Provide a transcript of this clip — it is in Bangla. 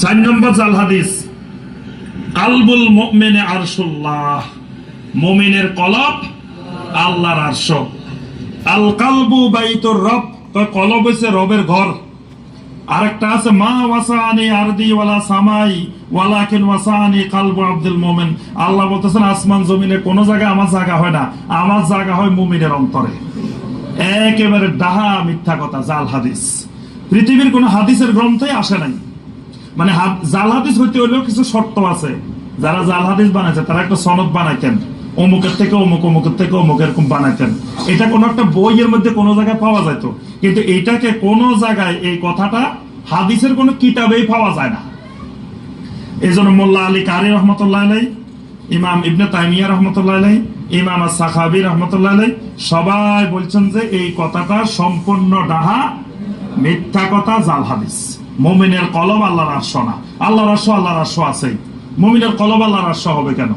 4 নম্বর জাল হাদিস, কালবুল মুমিনে আরশুল্লাহ, মুমিনের কলব আল্লাহর আরশ। আল কালবু বাইতুর রব, কলব হচ্ছে রবের ঘর। আরেকটা আছে মা ওয়াসানি আরদি ওয়ালা সামাই ওয়ালাকিন ওয়াসানি কালবু আব্দুল মুমিন। আল্লাহ বলতেছেন আসমান জমিনে কোন জায়গায় আমার জায়গা হয় না, আমার জায়গা হয় মুমিনের অন্তরে। একেবারে ডাহা মিথ্যা কথা, জাল হাদিস। পৃথিবীর কোন হাদিসের গ্রন্থে আসে নাই। মানে জাল হাদিস হইতে হইলেও কিছু শর্ত আছে। যারা জাল হাদিস বানাইছে তারা একটা সনদ বানাইতেন, অমুকের থেকে অমুক, অমুকের থেকে অমুক, এরকম বানাইতেন। এটা কোন একটা বইয়ের মধ্যে কোন জায়গায় পাওয়া যেত, কিন্তু এটাকে কোন জায়গায় এই কথাটা হাদিসের কোন কিতাবেই পাওয়া যায় না। এই জন্য মোল্লা আলী কারি রহমতুল্লাহ আলাই, ইমাম ইবনে তাইমিয়া রহমতুল্লাহ আলাই, ইমাম আস-সাখাবী রহমতুল্লাহ আলাই সবাই বলছেন যে এই কথাটা সম্পূর্ণ ডাহা মিথ্যা কথা, জাল হাদিস। মুমিনের কলব আল্লাহর আরশ না। আল্লাহর আরশ আল্লাহর আরশ আছে, মুমিনের কলব আল্লাহর আরশ হবে কেন?